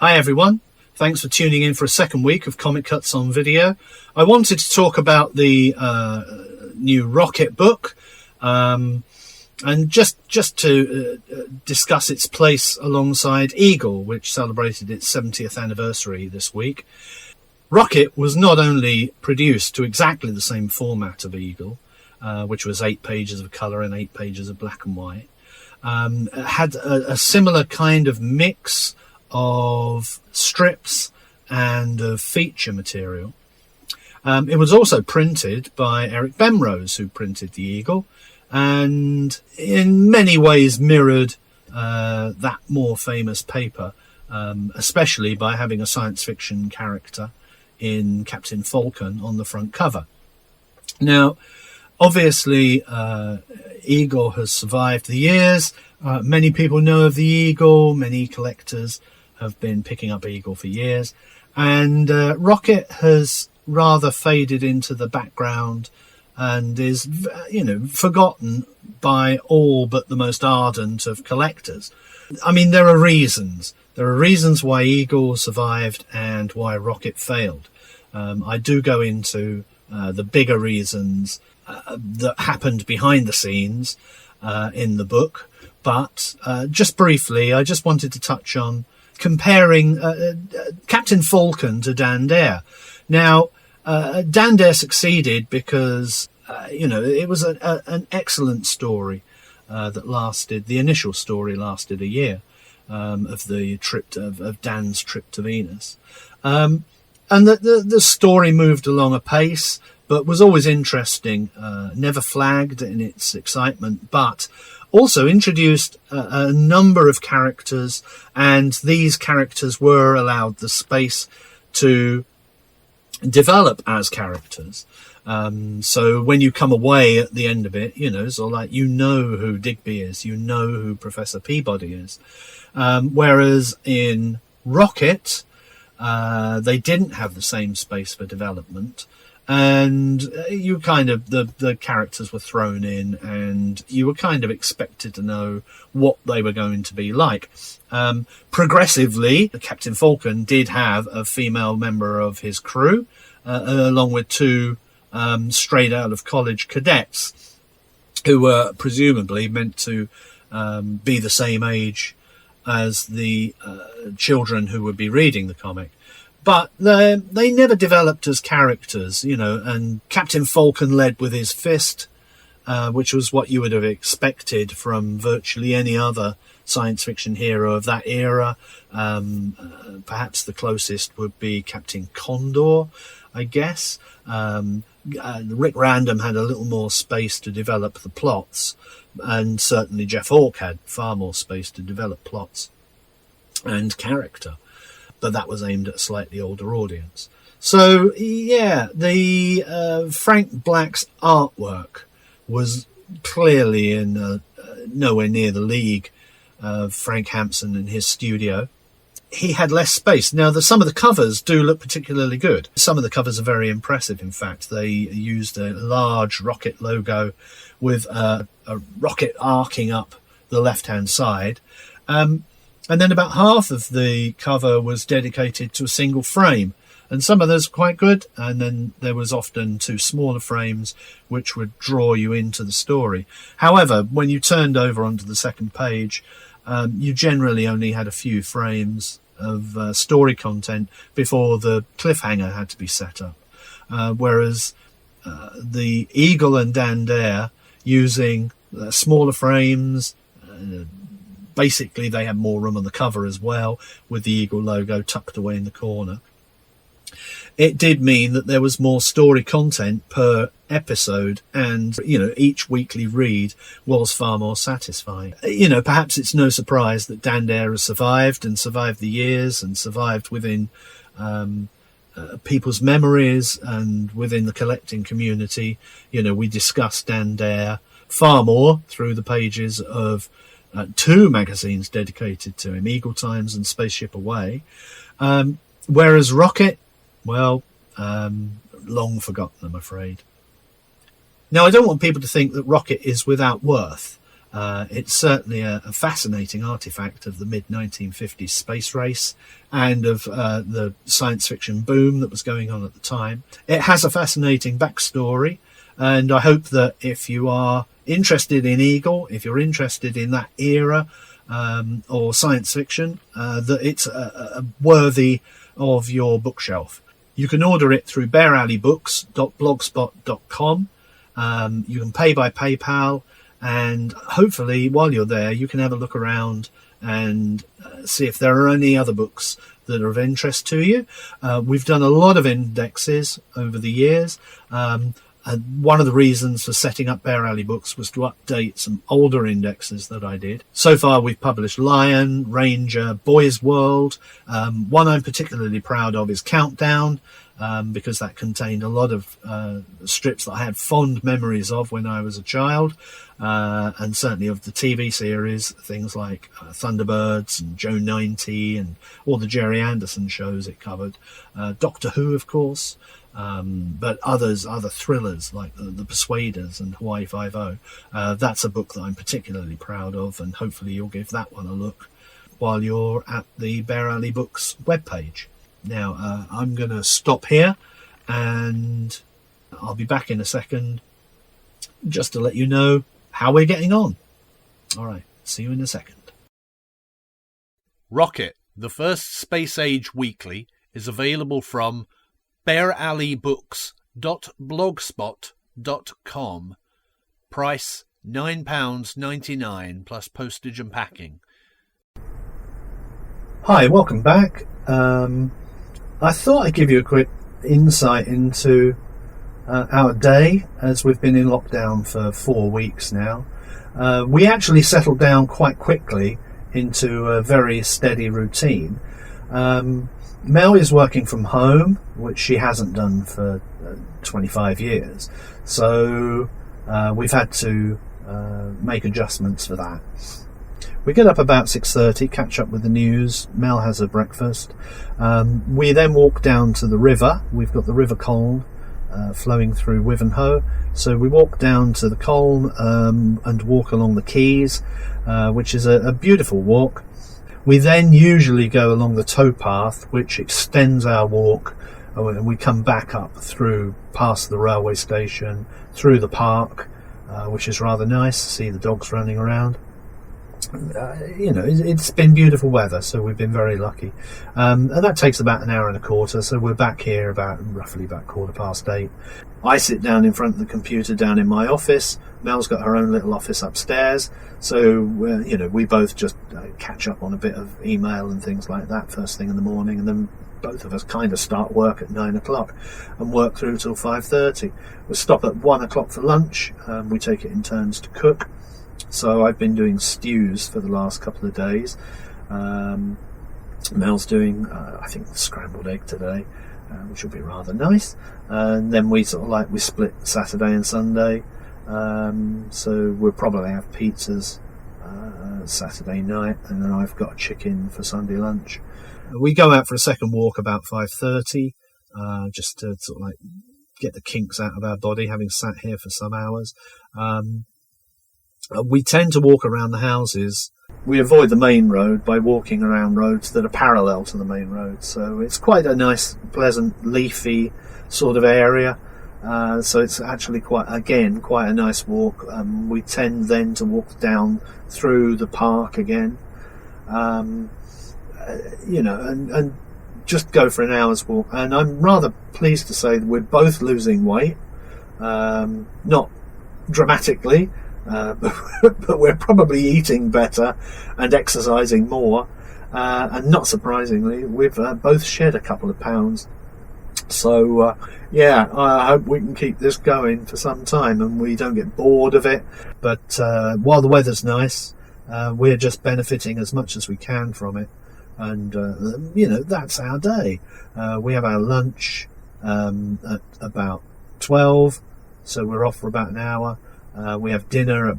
Hi everyone, thanks for tuning in for a second week of Comic Cuts on Video. I wanted to talk about the new Rocket book and just to discuss its place alongside Eagle, which celebrated its 70th anniversary this week. Rocket was not only produced to exactly the same format of Eagle, which was 8 pages of colour and 8 pages of black and white. It had a similar kind of mix of strips and of feature material. It was also printed by Eric Bemrose, who printed the Eagle, and in many ways mirrored that more famous paper, especially by having a science fiction character in Captain Falcon on the front cover. Now, obviously, Eagle has survived the years. Many people know of the Eagle. Many collectors have been picking up Eagle for years. And Rocket has rather faded into the background and is, forgotten by all but the most ardent of collectors. I mean, there are reasons. There are reasons why Eagle survived and why Rocket failed. I do go into the bigger reasons that happened behind the scenes in the book. But just briefly, I just wanted to touch on comparing Captain Falcon to Dan Dare. Now, Dan Dare succeeded because, it was an excellent story that lasted. The initial story lasted a year of the trip of Dan's trip to Venus. And the story moved along apace, but was always interesting, never flagged in its excitement, but also introduced a number of characters, and these characters were allowed the space to develop as characters. So when you come away at the end of it, so like who Digby is, who Professor Peabody is. Whereas in Rocket, they didn't have the same space for development. And you kind of, the characters were thrown in and you were kind of expected to know what they were going to be like. Progressively, Captain Falcon did have a female member of his crew, along with 2 straight out of college cadets who were presumably meant to be the same age as the children who would be reading the comic. But they never developed as characters, and Captain Falcon led with his fist, which was what you would have expected from virtually any other science fiction hero of that era. Perhaps the closest would be Captain Condor, I guess. Rick Random had a little more space to develop the plots, and certainly Jeff Hawke had far more space to develop plots and character. But that was aimed at a slightly older audience. So, yeah, the Frank Black's artwork was clearly in nowhere near the league of Frank Hampson and his studio. He had less space. Now, some of the covers do look particularly good. Some of the covers are very impressive, in fact. They used a large Rocket logo with a rocket arcing up the left-hand side. And then about half of the cover was dedicated to a single frame. And some of those were quite good. And then there was often 2 smaller frames which would draw you into the story. However, when you turned over onto the second page, you generally only had a few frames of story content before the cliffhanger had to be set up. Whereas the Eagle and Dan Dare, using smaller frames, basically, they had more room on the cover as well, with the Eagle logo tucked away in the corner. It did mean that there was more story content per episode, and, each weekly read was far more satisfying. Perhaps it's no surprise that Dan Dare has survived the years and survived within people's memories and within the collecting community. We discussed Dan Dare far more through the pages of 2 magazines dedicated to him, Eagle Times and Spaceship Away. Whereas Rocket, long forgotten, I'm afraid. Now, I don't want people to think that Rocket is without worth. It's certainly a fascinating artifact of the mid-1950s space race and of the science fiction boom that was going on at the time. It has a fascinating backstory, and I hope that if you are interested in Eagle, if you're interested in that era or science fiction, that it's worthy of your bookshelf. You can order it through bearalleybooks.blogspot.com. You can pay by PayPal, and hopefully while you're there you can have a look around and see if there are any other books that are of interest to you. We've done a lot of indexes over the years, and one of the reasons for setting up Bear Alley Books was to update some older indexes that I did. So far we've published Lion, Ranger, Boy's World. One I'm particularly proud of is Countdown, because that contained a lot of strips that I had fond memories of when I was a child, and certainly of the TV series, things like Thunderbirds and Joe 90 and all the Jerry Anderson shows it covered. Doctor Who, of course. But other thrillers like the Persuaders and Hawaii Five-0. That's a book that I'm particularly proud of, and hopefully you'll give that one a look while you're at the Bear Alley Books webpage. Now, I'm going to stop here, and I'll be back in a second just to let you know how we're getting on. All right, see you in a second. Rocket, the first space age weekly, is available from bearalleybooks.blogspot.com. Price £9.99 plus postage and packing. Hi, welcome back. I thought I'd give you a quick insight into our day, as we've been in lockdown for 4 weeks now. We actually settled down quite quickly into a very steady routine. Mel is working from home, which she hasn't done for 25 years. So we've had to make adjustments for that. We get up about 6:30, catch up with the news. Mel has her breakfast. We then walk down to the river. We've got the River Colne flowing through Wivenhoe. So we walk down to the Colne and walk along the quays, which is a beautiful walk. We then usually go along the towpath, which extends our walk, and we come back up through past the railway station, through the park, which is rather nice to see the dogs running around. It's been beautiful weather, so we've been very lucky. And that takes about an hour and a quarter, so we're back here roughly about 8:15. I sit down in front of the computer down in my office. Mel's got her own little office upstairs, so we both just catch up on a bit of email and things like that first thing in the morning, and then both of us kind of start work at 9 o'clock and work through till 5:30. We stop at 1 o'clock for lunch. We take it in turns to cook. So I've been doing stews for the last couple of days. Mel's doing, I think, scrambled egg today, which will be rather nice. And then we split Saturday and Sunday. So we'll probably have pizzas Saturday night, and then I've got a chicken for Sunday lunch. We go out for a second walk about 5:30, just to get the kinks out of our body, having sat here for some hours. We tend to walk around the houses. We avoid the main road by walking around roads that are parallel to the main road. So it's quite a nice, pleasant, leafy sort of area. So it's actually quite a nice walk. We tend then to walk down through the park again, and just go for an hour's walk. And I'm rather pleased to say that we're both losing weight, not dramatically, but we're probably eating better and exercising more, and not surprisingly we've both shed a couple of pounds. So I hope we can keep this going for some time and we don't get bored of it. But while the weather's nice, we're just benefiting as much as we can from it. And that's our day. We have our lunch at about 12, so we're off for about an hour. We have dinner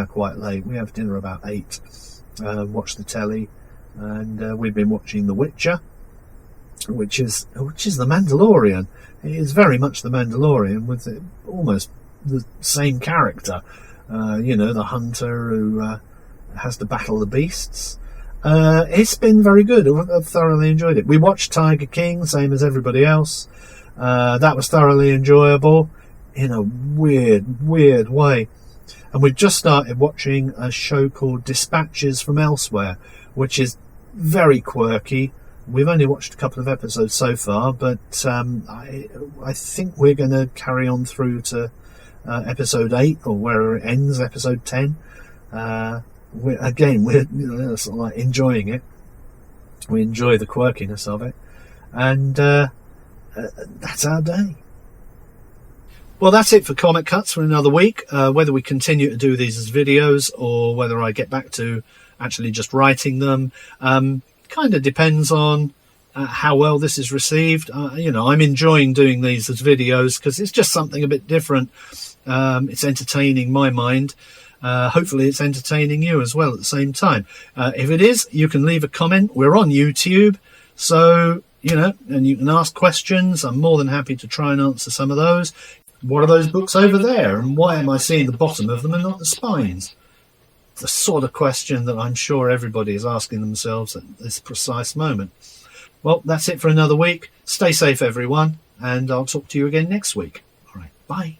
quite late. We have dinner about 8. Watch the telly, and we've been watching The Witcher, which is The Mandalorian. It is very much The Mandalorian with almost the same character. the hunter who has to battle the beasts. It's been very good. I've thoroughly enjoyed it. We watched Tiger King, same as everybody else. That was thoroughly enjoyable in a weird way. And we've just started watching a show called Dispatches from Elsewhere, which is very quirky. We've only watched a couple of episodes so far, but I think we're going to carry on through to episode 8, or where it ends, episode 10. We're sort of like enjoying it. We enjoy the quirkiness of it, and that's our day. Well, that's it for Comic Cuts for another week. Whether we continue to do these as videos or whether I get back to actually just writing them, kind of depends on how well this is received. I'm enjoying doing these as videos because it's just something a bit different. It's entertaining my mind. Hopefully it's entertaining you as well at the same time. If it is, you can leave a comment. We're on YouTube, so and you can ask questions. I'm more than happy to try and answer some of those. What are those books over there, and why am I seeing the bottom of them and not the spines? The sort of question that I'm sure everybody is asking themselves at this precise moment. Well, that's it for another week. Stay safe, everyone, and I'll talk to you again next week. All right, bye.